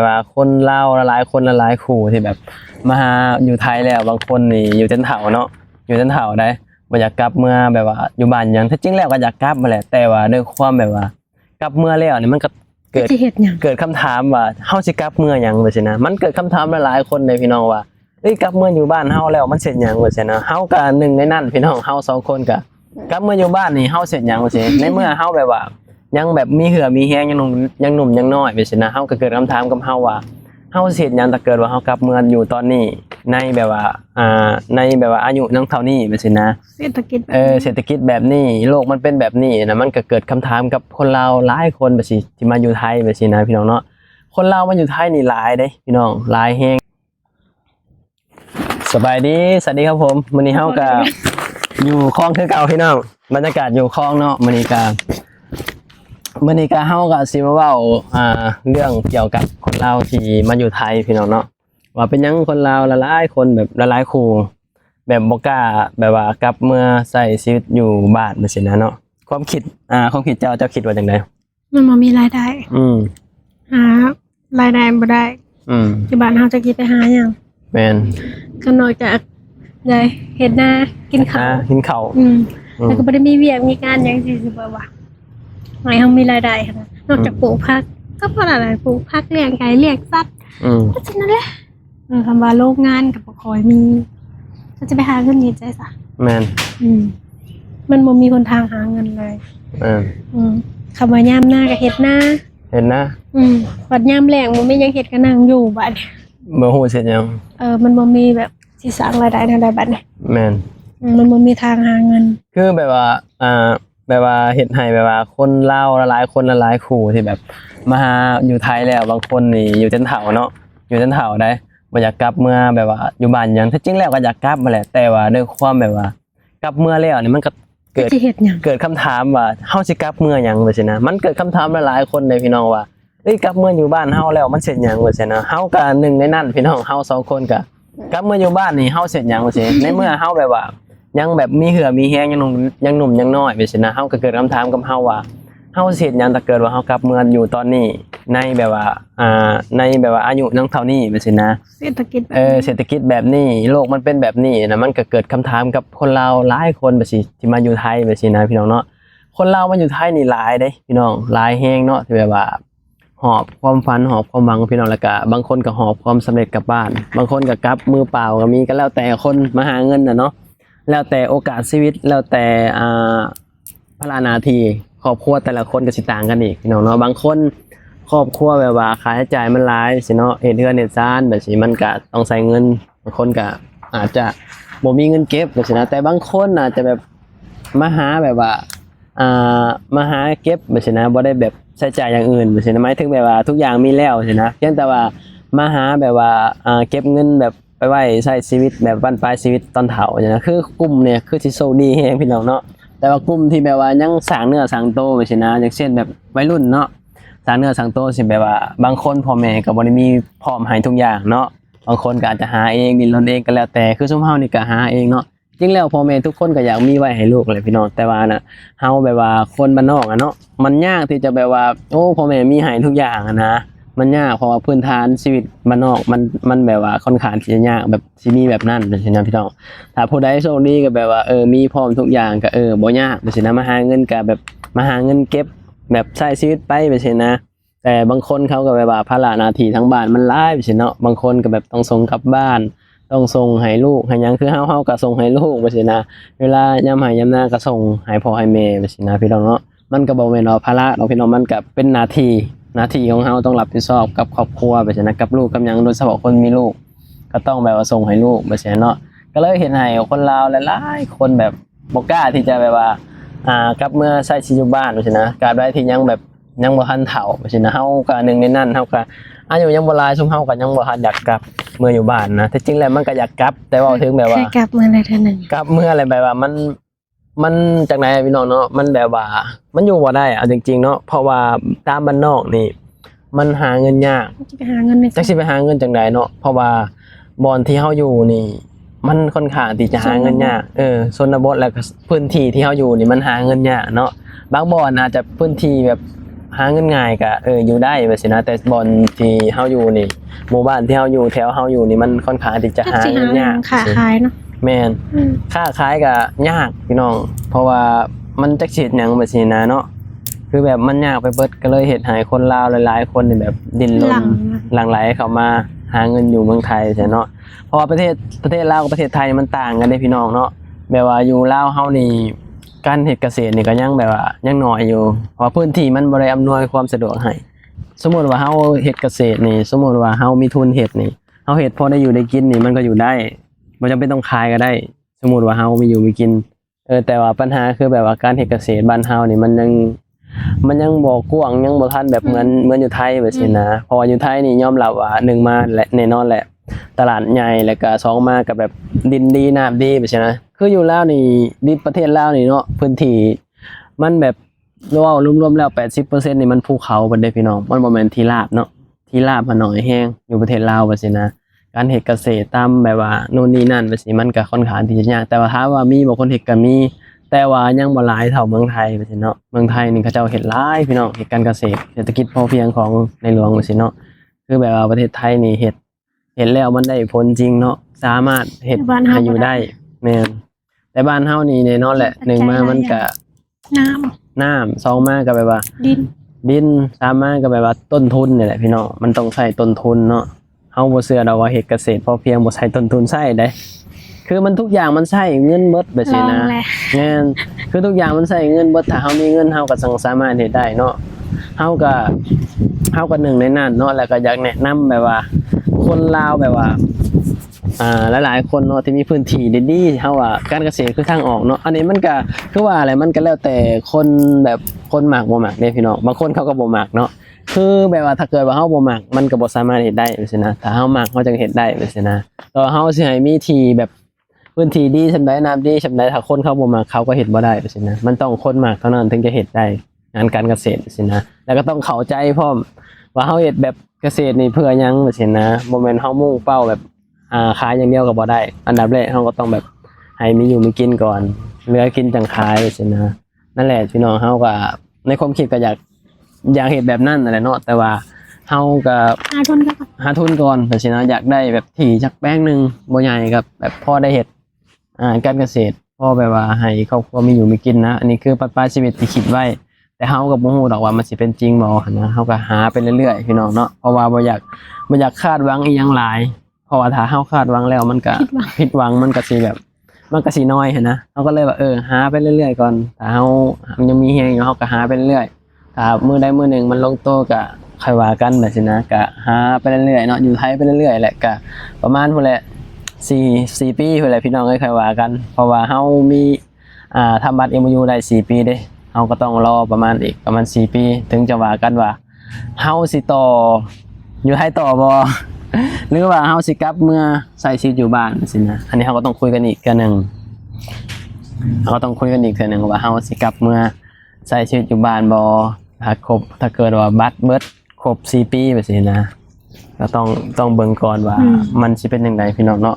ว่าคนลาวหลายคนหลายคู่ที่แบบมาหาอยู่ไทยแล้วบางคนนี่อยู่จนเฒ่าเนาะอยู่จนเฒ่าได้บ่อยากกลับเมื่อแบบว่าอยู่บ้านหยังถ้าจริงแล้วก็อยากกลับมาแหละแต่ว่าด้วยความแบบว่ากลับเมื่อแล้วนี่มันก็เกิด สิเฮ็ดหยัง เกิดคำถามว่าเฮาสิกลับเมื่อหยังว่าซี่นะมันเกิดคำถามหลายๆคนเลยพี่น้องว่าเอ้ยกลับเมื่ออยู่บ้านเฮาแล้วมันเสร็จหยังว่าซี่นะเฮาก็หนึ่งในนั้นพี่น้องเฮา2คนก็กลับเมื่ออยู่บ้านนี่เฮาเสร็จหยังว่าซี่ในเมื่อเฮาแบบว่ายังแบบมีเหือมีแฮงยังหนุ่มยังน้อยว่าซี่นะเฮาก็เกิดคำถามกับเฮาว่าเฮาสิเฮ็ดหยังถ้าเกิดว่าเฮากลับเมื่ออยู่ตอนนี้ในแบบว่าในแบบว่าอายุยังเท่านี้ว่าซี่นะ เศรษฐกิจ เศรษฐกิจแบบนี้โลกมันเป็นแบบนี้นะมันก็เกิดคำถามกับคนลาวหลายคนแบบสิที่มาอยู่ไทยแบบสินะพี่น้องเนาะคนลาวมาอยู่ไทยนี่หลายเด้พี่น้องหลายแฮงสบายดีสวัสดีครับผมมื้อนี้เฮาก็อยู่คลองคือเก่าพี่น้องบรรยากาศอยู่คลองเนาะมื้อนี้ก็เฮาก็สิมาเว้าเรื่องเกี่ยวกับคนลาวที่มาอยู่ไทยพี่น้องเนาะว่าเป็นหยังคนลาวหลายๆคนแบบหลายๆคู่แบบบ่กล้าแบบว่ากลับเมื่อใช้ชีวิตอยู่บ้านจังซี่นะเนาะความคิดเจ้าคิดว่าจังได๋มันบ่มีรายได้ หารายได้บ่ได้ ที่บ้านเฮาจะกินไปหาหยัง แม่น ก็นอกจากได้เฮ็ดนากินข้าว กินข้าว แล้วก็บ่ได้มีเวียกมีงานหยังสิสิบ่ว่าให้เฮามีรายได้ค่ะนะนอกจากปลูกผักก็พอละปลูกผักเลี้ยงไก่เลี้ยงสัตว์ก็ฉะนั้นแหละคำว่าโรงงานก็บ่ค่อยมีก็จะไปหาเงินเฮ็ดได้ซะ แม่น มันบ่มีหนทางหาเงินเลยคำว่ายามหน้าก็เฮ็ดนา เห็นนะ บัดยามแล้งบ่มีหยังเฮ็ดก็นั่งอยู่บัด บ่ฮู้เสร็จยัง มันบ่มีแบบสิสร้างรายได้ทางใดบัดนี้ แม่น มันบ่มีทางหาเงิน คือแบบว่าแบบว่าเฮ็ดให้แบบว่าคนลาวหลายคนหลายคู่ที่แบบมาหาอยู่ไทยแล้วบางคนนี่อยู่จนเฒ่าเนาะอยู่จนเฒ่าได้บ่อยากกลับเมื่อแบบว่าอยู่บ้านหยังถ้าจริงแล้วก็อยากกลับมาแหละแต่ว่าด้วยความแบบว่ากลับเมื่อแล้วนี่มันก็เกิด สิเฮ็ดหยัง เกิดคำถามว่าเฮาสิกลับเมื่อหยังว่าซี่นะมันเกิดคำถามหลายๆคนเลยพี่น้องว่าเอ้ยกลับเมื่ออยู่บ้านเฮาแล้วมันเสร็จหยังว่าซี่นะเฮาก็หนึ่งในนั้นพี่น้องเฮา2คนก็กลับเมื่ออยู่บ้านนี่เฮาเสร็จหยังว่าซี่ในเมื่อเฮาแบบว่ายังแบบมีเหือมีแฮงยังหนุ่มยังน้อยว่าซี่นะเฮาก็เกิดคำถามกับเฮาว่าเฮาสิเฮ็ดหยังถ้าเกิดว่าเฮากลับเมื่ออยู่ตอนนี้ในแบบว่าในแบบว่าอายุยังเท่านี้ว่าซี่นะ เศรษฐกิจ เศรษฐกิจแบบนี้โลกมันเป็นแบบนี้นะมันก็เกิดคำถามกับคนลาวหลายคนแบบสิที่มาอยู่ไทยแบบสินะพี่น้องเนาะคนลาวมาอยู่ไทยนี่หลายเด้พี่น้องหลายแฮงเนาะที่แบบว่าหอบความฝันหอบความหวังพี่น้องแล้วก็บางคนก็หอบความสำเร็จกลับบ้านบางคนก็กลับมือเปล่าก็มีก็แล้วแต่คนมาหาเงินน่ะเนาะแล้วแต่โอกาสชีวิตแล้วแต่ภาระหน้าที่ครอบครัวแต่ละคนก็สิต่างกันอีกพี่น้องเนาะบางคนครอบครัวแบบว่าค่าใช้จ่ายมันหลายสิเนาะเฮ็ดเรือนเฮ็ดซ่านแบบสิมันก็ต้องใช้เงินบางคนก็อาจจะบ่มีเงินเก็บแบบสินะแต่บางคนอาจจะแบบมาหาแบบว่ามาหาเก็บแบบสินะบ่ได้แบบใช้จ่ายอย่างอื่นแบบสินะหมายถึงแบบว่าทุกอย่างมีแล้วสินะเพียงแต่ว่ามาหาแบบว่าเก็บเงินแบบไปไว้ใช้ชีวิตแบบบั้นปลายชีวิตตอนเฒ่าเนี่ยนะคือกลุ่มเนี่ยคือสิโชคดีแฮงพี่น้องเนาะแต่ว่ากลุ่มที่แบบว่ายังสร้างเนื้อสร้างตัวแบบสินะอย่างเช่นแบบวัยรุ่นเนาะสร้างเนื้อสร้างตัวสิแบบว่าบางคนพ่อแม่ก็บ่ได้มีพร้อมให้ทุกอย่างเนาะบางคนก็อาจจะหาเองดิ้นรนเองก็แล้วแต่คือซุมเฮานี่ก็หาเองเนาะจริงแล้วพ่อแม่ทุกคนก็อยากมีไว้ให้ลูกเลยพี่น้องแต่ว่าน่ะเฮาแบบว่าคนบ้านนอกอะเนาะมันยากที่จะแบบว่าโอ้พ่อแม่มีให้ทุกอย่างอะนะมันยากเพราะว่าพื้นฐานชีวิตบ้านนอกมันแบบว่าค่อนข้างที่จะยากแบบสิมีแบบนั้นจังซี่นะพี่น้องถ้าผู้ใดโชคดีก็แบบว่ามีพร้อมทุกอย่างก็บ่ยากจังซี่นะมาหาเงินก็แบบมาหาเงินเก็บแบบใช้ชีวิตไปจังซี่นะแต่บางคนเขาก็แบบว่าภาระหน้าที่ทั้งบ้านมันหลายจังซี่เนาะบางคนก็แบบต้องส่งกลับบ้านต้องส่งให้ลูกให้หยังคือเฮาก็ส่งให้ลูกจังซี่นะเวลายามให้ยามนาก็ส่งให้พ่อให้แม่จังซี่นะพี่น้องเนาะมันก็บ่แม่นว่าภาระเนาะพี่น้องมันก็เป็นหน้าที่ของเราต้องรับผิดชอบกับครอบครัวแบบนั้นกับลูกกับหยังโดยเฉพาะคนมีลูกก็ต้องแบบว่าส่งให้ลูกแบบนั้นเนาะก็เลยเห็นให้คนลาวหลายๆคนแบบบ่กล้าที่จะแบบว่ากลับเมื่อใช้ชีวิตอยู่บ้านแบบนั้นนะกลับได้ที่ยังแบบยังบ่ทันเฒ่าแบบนั้นนะเฮาก็หนึ่งในนั้นเฮาก็อายุยังบ่หลายซุมเฮาก็ยังบ่ทันอยากกลับเมื่ออยู่บ้านนะแต่จริงแล้วมันก็อยากกลับแต่ว่าถึงแบบว่า เคยกลับมาได้เท่านึง กลับเมื่ออะไรแบบว่ามันจากไหนพี่น้องเนาะมันแบบว่ามันอยู่บ่ได้เอาจริงๆเนาะเพราะว่าตามบ้านนอกนี่มันหาเงินยาก จะไปหาเงินใน จักสิไปหาเงินจังไดเนาะเพราะว่าบ่อนที่เฮาอยู่นี่มันค่อนข้างที่จะหาเงินยากชนบทแล้วก็พื้นที่ที่เฮาอยู่นี่มันหาเงินยากเนาะบางบ่อนอาจจะพื้นที่แบบ หาเงินง่ายก็อยู่ได้ว่าสินะแต่บ่อนที่เฮาอยู่นี่หมู่บ้านที่เฮาอยู่แถวเฮาอยู่นี่มันค่อนข้างที่จะหาเงินยาก ขาขายเนาะ แม่น อืม ค่าขายก็ยากพี่น้องเพราะว่ามันจักสิเฮ็ดหยังว่าสินะเนาะคือแบบมันยากไปเบิดก็เลยเฮ็ดให้คนลาวหลายๆคนนี่แบบดิ้นรนหลั่งไหลเข้ามาหาเงินอยู่เมืองไทยใช่เนาะเพราะว่าประเทศลาวกับประเทศไทยมันต่างกันเด้พี่น้องเนาะแบบว่าอยู่ลาวเฮานี่การเฮ็ดเกษตรนี่ก็ยังแบบว่ายังน้อยอยู่เพราะว่าพื้นที่มันบ่ได้อำนวยความสะดวกให้สมมุติว่าเฮาเฮ็ดเกษตรนี่สมมุติว่าเฮามีทุนเฮ็ดนี่เฮาเฮ็ดพอได้อยู่ได้กินนี่มันก็อยู่ได้บ่จำเป็นต้องขายก็ได้ สมมุติว่าเฮามีอยู่มีกินแต่ว่าปัญหาคือแบบว่าการเฮ็ดเกษตรบ้านเฮานี่มันยังบ่กว้างยังบ่ทันแบบเหมือนอยู่ไทยแบบนี้นะเพราะว่าอยู่ไทยนี่ยอมรับว่า1มาและแน่นอนแหละตลาดใหญ่แล้วก็2มาก็แบบดินดีน้ำดีแบบนี้นะคืออยู่ลาวนี่ดินประเทศลาวนี่เนาะพื้นที่มันแบบรวมๆแล้ว80%นี่มันภูเขาเบิดเด้พี่น้องมันบ่แม่นที่ราบเนาะที่ราบมันน้อยแฮงอยู่ประเทศลาวแบบนี้นะการเฮ็ดเกษตรตามแบบว่าโน่นนี่นั่นแบบนี้มันก็ค่อนข้างที่จะยากแต่ว่าถามว่ามีบ่คนเฮ็ดก็มีแต่ว่ายังบ่หลายเท่าเมืองไทยแบบนี้เนาะเมืองไทยนี่เขาเจ้าเฮ็ดหลายพี่น้องเฮ็ดการเกษตรเศรษฐกิจพอเพียงของในหลวงแบบนี้เนาะคือแบบว่าประเทศไทยนี่เฮ็ดแล้วมันได้ผลจริงเนาะสามารถเฮ็ดให้อยู่ได้แม่นแต่บ้านเฮานี่แน่นอนแหละ1มามันก็ น้ำ2มาก็แบบว่า ดิน3มาก็แบบว่าต้นทุนนี่แหละพี่น้องมันต้องใช้ต้นทุนเนาะเฮาบ่เชื่อดอกว่าเฮ็ดเกษตรพอเพียงบ่ใช้ต้นทุนใช้ได้คือมันทุกอย่างมันใช้เงินเบิดแบบนี้นะแม่นคือทุกอย่างมันใช้เงินเบิดถ้าเฮามีเงินเฮาก็สามารถเฮ็ดได้เนาะเฮาก็หนึ่งในนั้นเนาะแล้วก็อยากแนะนำแบบว่าคนลาวแบบว่าหลายๆคนเนาะที่มีพื้นที่ดีๆเฮาว่าการเกษตรคือทางออกเนาะอันนี้มันก็คือว่าอะไรมันก็แล้วแต่คนแบบคนมักบ่มักเด้พี่น้องบางคนเขาก็บ่มักเนาะคือแบบว่าถ้าเกิดว่าเฮาบ่มักมันก็บ่สามารถเฮ็ดได้จังซี่นะถ้าเฮามักเฮาจังเฮ็ดได้จังซี่นะแต่ว่าเฮาสิให้มีที่แบบพื้นที่ดีซำใดน้ำดีซำใดถ้าคนเขาบ่มักเขาก็เฮ็ดบ่ได้จังซี่นะมันต้องคนมักเท่านั้นถึงจะเฮ็ดได้งานการเกษตรจังซี่นะแล้วก็ต้องเข้าใจพร้อมว่าเฮาเฮ็ดแบบเกษตรนี่เพื่อหยังจังซี่นะบ่แม่นเฮามุ่งเป้าแบบขายอย่างเดียวก็บ่ได้อันดับแรกเฮาก็ต้องแบบให้มีอยู่มีกินก่อนเหลือกินจังขายจังซี่นะนั่นแหละพี่น้องเฮาก็ในความคิดก็อยากเฮ็ดแบบนั้นนั่นแหละเนาะแต่ว่าเฮาก็หาทุนก่อนจังซี่นะอยากได้แบบที่จักแปลงนึงบ่ใหญ่กับแบบพอได้เฮ็ดการเกษตรพอแบบว่าให้ครอบครัวมีอยู่มีกินนะอันนี้คือปลายชีวิตที่คิดไว้แต่เฮาก็บ่ฮู้ดอกว่ามันสิเป็นจริงบ่นะเฮาก็หาไปเรื่อยๆพี่น้องเนาะเพราะว่าบ่อยากคาดหวังอีหยังหลายเพราะว่าถ้าเฮาคาดหวังแล้วมันก็ผิดหวังมันก็สิแบบมันก็สิน้อยหันนะเฮาก็เลยว่าหาไปเรื่อยๆก่อนถ้าเฮายังมีแรงอยู่เฮาก็หาไปเรื่อยๆถ้ามื้อใดมื้อหนึ่งมันลงโตก็ค่อยว่ากันแบบนี้นะก็หาไปเรื่อยๆเนาะอยู่ไทยไปเรื่อยๆแหละก็ประมาณพุ่นแหละ4ปีพุ่นแหละพี่น้องค่อยว่ากันเพราะว่าเฮามีทำบัตร MOU ได้4ปีเด้เฮาก็ต้องรอประมาณอีกประมาณ4ปีถึงจะว่ากันว่าเฮาสิต่ออยู่ไทยต่อบ่ หรือว่าเฮาสิกลับเมื่อใส่ชีวิตอยู่บ้านสินะอันนี้เฮาก็ต้องคุยกันอีกเทื่อนึงว่าเฮาสิกลับเมื่อใส่ชีวิตอยู่บ้านบ่ถ้าเกิดว่าบัตรเบิดครบ4ปีแบบนี้นะก็ต้องเบิ่งก่อนว่ามันสิเป็นจังไดพี่น้องเนาะ